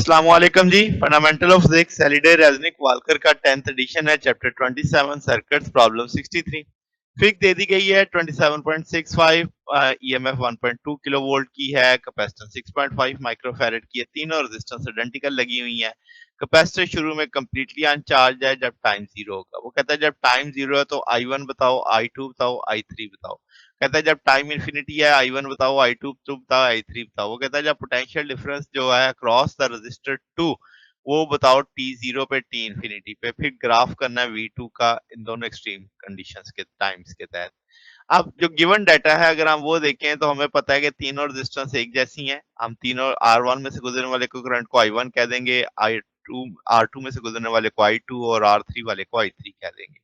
अस्सलामुअलैकुम जी। Fundamental of physics Halliday Resnick Walker का 10th एडिशन है। Chapter 27 circuits problem 63। फिग दे दी गई है 27.65, ईएमएफ 1.2 किलोवोल्ट की है, कैपेसिटेंस 6.5 माइक्रोफैरेड की है, तीनों रेजिस्टेंस आइडेंटिकल लगी हुई हैं। कैपेसिटर शुरू में कंप्लीटली अनचार्ज है जब टाइम जीरो होगा। वो कहता है जब टाइम जीरो है तो I1 बताओ, I2 बताओ, I3 बताओ। कहता है जब टाइम इन्फिनिटी है I1 बताओ, I2 बताओ, I3 बताओ। वो कहता है जब पोटेंशियल डिफरेंस जो है अक्रॉस द रेजिस्टर 2 वो बताओ T0 पे, T इन्फिनिटी पे। फिर ग्राफ करना है V2 का इन दोनों एक्सट्रीम कंडीशंस के टाइम्स के तहत। अब जो गिवन डाटा है अगर हम वो देखें तो हमें पता है कि तीनों रेजिस्टेंस एक जैसी हैं। हम तीनों R1 में से गुजरने वाले को करंट को I1 कह देंगे, I2 R2 में से गुजरने वाले को I2 और R3 वाले को I3 कह देंगे।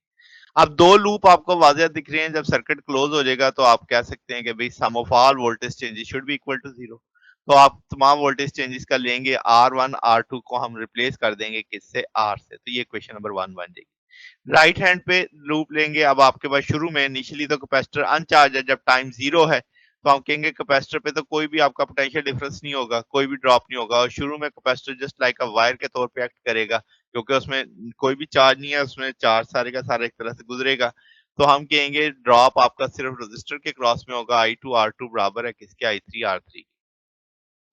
अब दो लूप आपको वाज़ह दिख रहे हैं। जब सर्किट क्लोज हो जाएगा तो आप कह सकते हैं कि भाई sum of all voltage changes should be equal to zero. तो आप तमाम वोल्टेज चेंजेस का लेंगे, R1 R2 को हम रिप्लेस कर देंगे किससे, R से। तो ये क्वेश्चन नंबर 1 बन जाएगी। राइट हैंड पे लूप लेंगे। अब आपके पास शुरू में इनिशियली तो कैपेसिटर अनचार्ज है, जब टाइम जीरो है तो हम कहेंगे कैपेसिटर पे तो कोई भी आपका पोटेंशियल डिफरेंस नहीं होगा, कोई भी ड्रॉप नहीं होगा, और शुरू में capacitor just like a wire के तौर पे एक्ट करेगा क्योंकि उसमें कोई भी चार्ज नहीं है, उसमें चार्ज सारे का सारा एक तरह से गुजरेगा। तो हम कहेंगे ड्रॉप आपका सिर्फ रजिस्टर के क्रॉस में होगा। I2 R2 बराबर है किसके, I3 R3।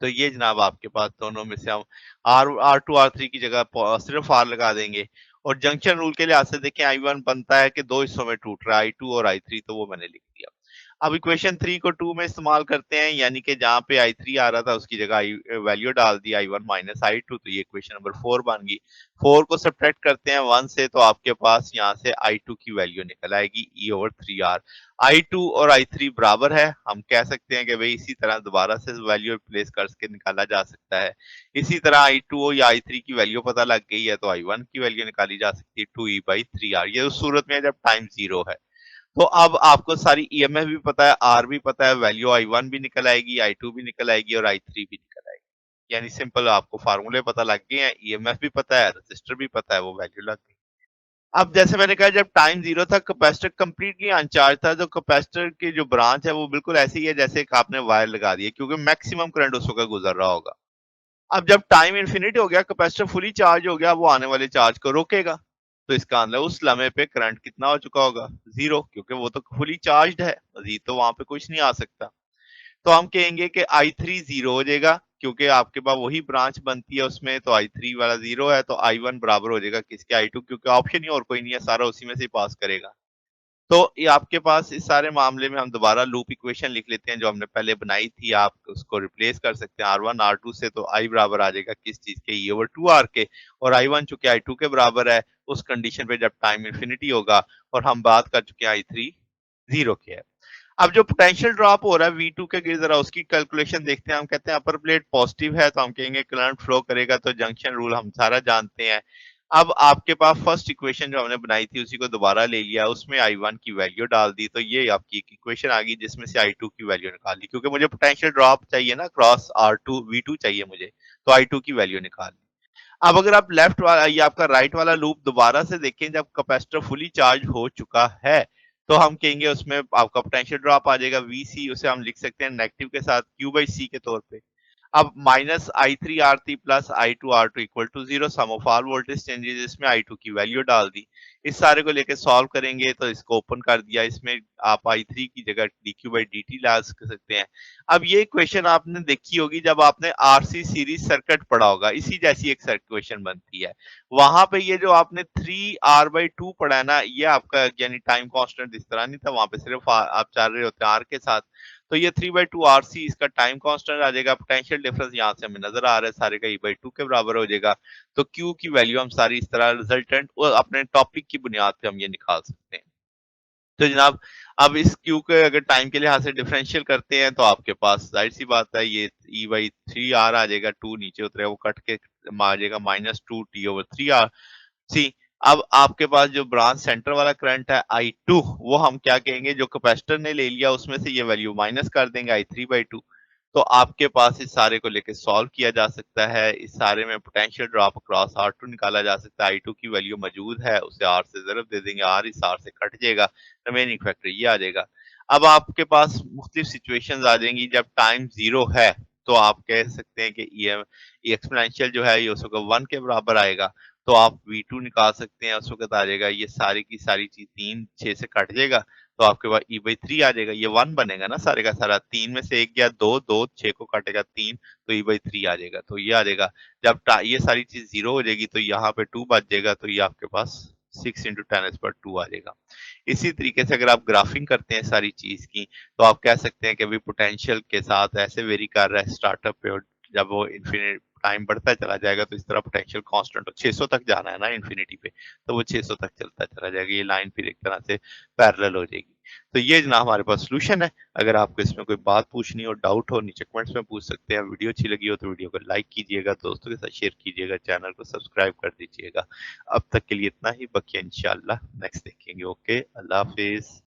तो ये जनाब आपके पास दोनों में से हम R2 R3 की जगह सिर्फ R लगा देंगे। और जंक्शन रूल के लिहाज से देखें I1 बनता है कि दो हिस्सों में टूट रहा है, I2 और I3, तो वो मैंने लिख दिया। अब इक्वेशन 3 को 2 में इस्तेमाल करते हैं, यानी कि जहां पे I3 आ रहा था उसकी जगह वैल्यू डाल दी I1 माइनस I2, तो ये इक्वेशन नंबर 4 बन गई। 4 को सब्ट्रैक्ट करते हैं 1 से तो आपके पास यहाँ से I2 की वैल्यू निकल आएगी E/3R। I2 और I3 बराबर है। हम कह सकते हैं कि भाई इसी तरह दोबारा से वैल्यू रिप्लेस करके निकाला जा सकता है। इसी तरह I2 या I3 की वैल्यू पता लग गई है तो I1 की वैल्यू निकाली जा सकती है 2E/3R। ये उस सूरत में जब टाइम जीरो है। तो अब आपको सारी ईएमएफ भी पता है, आर भी पता है, वैल्यू I1 भी निकल आएगी, I2 भी निकल आएगी और I3 भी निकल आएगी। यानी सिंपल आपको फार्मूले पता लग गए हैं, ईएमएफ भी पता है, रजिस्टर भी पता है, वो वैल्यू लग गई। अब जैसे मैंने कहा जब टाइम जीरो था कैपेसिटर कंप्लीटली अनचार्ज था, तो कैपेसिटर की जो ब्रांच है वो बिल्कुल ऐसी ही है जैसे एक आपने वायर लगा दी है, क्योंकि मैक्सिमम करंट उस वक्त गुजर रहा होगा। अब जब टाइम इन्फिनिटी हो गया, कैपेसिटर फुली चार्ज हो गया, वो आने वाले चार्ज को रोकेगा। तो इसका मतलब उस लम्हे पे करंट कितना हो चुका होगा, जीरो, क्योंकि वो तो फुली चार्ज है, मजीद तो वहां पे कुछ नहीं आ सकता। तो हम कहेंगे कि I3 जीरो हो जाएगा, क्योंकि आपके पास वही ब्रांच बनती है उसमें, तो I3 वाला जीरो है, तो I1 बराबर हो जाएगा किसके, I2, क्योंकि ऑप्शन ही और कोई नहीं है, सारा उसी में से पास करेगा। तो ये आपके पास इस सारे मामले में हम दोबारा लूप इक्वेशन लिख लेते हैं जो हमने पहले बनाई थी। आप उसको रिप्लेस कर सकते हैं R1 R2 से, तो I बराबर आ जाएगा किस चीज के, E/2R के। और I1 चूंकि I2 के बराबर है उस कंडीशन पे जब टाइम इन्फिनिटी होगा, और हम बात कर चुके हैं I3 जीरो के है। अब जो पोटेंशियल ड्रॉप हो रहा है V2 के गिर, जरा उसकी कैलकुलेशन देखते हैं। हम कहते हैं अपर प्लेट पॉजिटिव है तो हम कहेंगे करंट फ्लो करेगा, तो जंक्शन रूल हम सारा जानते हैं। अब आपके पास फर्स्ट इक्वेशन जो हमने बनाई थी उसी को दोबारा ले लिया, उसमें I1 की वैल्यू डाल दी, तो ये आपकी एक इक्वेशन आ गई जिसमें से I2 की वैल्यू निकाल ली, क्योंकि मुझे पोटेंशियल ड्रॉप चाहिए ना, क्रॉस R2 V2 चाहिए मुझे, तो I2 की वैल्यू निकाल ली। अब अगर आप लेफ्ट वाला ये आपका राइट वाला लूप दोबारा से देखें, जब कैपेसिटर फुली चार्ज हो चुका है तो हम कहेंगे उसमें आपका पोटेंशियल ड्रॉप आ जाएगा VC, उसे हम लिख सकते हैं नेगेटिव के साथ Q/C के तौर पे। अब minus I3R3 plus I2R2 equal to zero, sum of all voltage changes, इसमें I2 की वैल्यू डाल दी। इस सारे को लेके सॉल्व करेंगे तो इसको ओपन कर दिया, इसमें आप I3 की जगह dQ/dt ला सकते हैं। अब ये क्वेश्चन आपने देखी होगी जब आपने RC सीरीज सर्किट पढ़ा होगा, इसी जैसी एक क्वेश्चन बनती है। वहां पे ये जो आपने 3R/2 पढ़ा है ना, ये आपका यानी टाइम कांस्टेंट इस तरह नहीं था, वहां पे सिर्फ आप चल रहे होते हैं R के साथ। तो ये 3/2 RC इसका टाइम कांस्टेंट आ जाएगा। पोटेंशियल डिफरेंस यहाँ से हमें नजर आ रहा है, सारे का E/2 के बराबर हो जाएगा। तो Q की वैल्यू हम सारी इस तरह रिजल्टेंट अपने टॉपिक की बुनियाद पे हम ये निकाल सकते हैं। तो जनाब अब इस Q के अगर टाइम के लिहाज से डिफरेंशियल करते हैं तो आपके पास जाहिर सी बात है ये E/3R आ जाएगा, 2 नीचे उतरेगा, वो कट के आ जाएगा -2T/3R। सी अब आपके पास जो ब्रांच सेंटर वाला करंट है I2, वो हम क्या कहेंगे, जो कैपेसिटर ने ले लिया उसमें से ये वैल्यू माइनस कर देंगे I3/2। तो आपके पास इस सारे को लेके सॉल्व किया जा सकता है। इस सारे में पोटेंशियल ड्रॉप अक्रॉस R2 निकाला जा सकता है। I2 की वैल्यू मौजूद है, उसे R से ज़रब दे देंगे, R इस R से कट जाएगा, रिमेनिंग फैक्टर ये आ जाएगा। अब आपके पास मुख्तलिफ सिचुएशंस आ जाएंगी जब टाइम जीरो है तो आप कह सकते हैं कि ये एक्सपोनेंशियल जो है ये उस वक़्त 1 के बराबर आएगा, तो आप V2 निकाल सकते हैं, उस वक़्त आ जाएगा ये सारी की सारी चीज़ 3 6 से कट जाएगा, तो आपके पास E/3 आ जाएगा, ये 1 बनेगा ना सारे का सारा, 3 में से 1 गया 2, 2 6 को काटेगा 3, तो E/3 आ जाएगा, तो ये आ जाएगा। जब ये सारी चीज़ 0 हो जाएगी तो यहाँ पे 2 बच जाएगा, तो ये आपके पास 6 × 10⁻² आ जाएगा। इसी तरीके से अगर आप ग्राफिंग करते हैं सारी चीज़ की, तो आप कह सकते हैं कि अभी पोटेंशियल के साथ ऐसे वेरी कर रहा है स्टार्टअप पे, और जब वो इन्फिनिट टाइम बढ़ता चला जाएगा तो इस तरह पोटेंशियल कांस्टेंट 600 तक जाना है ना इन्फिनिटी पे, तो वो 600 तक चलता चला जाएगा, ये लाइन फिर एक तरह से पैरेलल हो जाएगी। तो ये जनाब हमारे पास सॉल्यूशन है। अगर आपको इसमें कोई बात पूछनी हो, डाउट हो, नीचे कमेंट्स में पूछ सकते हैं। वीडियो अच्छी लगी हो तो वीडियो को लाइक कीजिएगा, दोस्तों के साथ शेयर कीजिएगा, चैनल को सब्सक्राइब कर दीजिएगा। अब तक के लिए इतना ही, बाकी इंशाल्लाह नेक्स्ट देखेंगे। ओके, अल्लाह हाफिज़।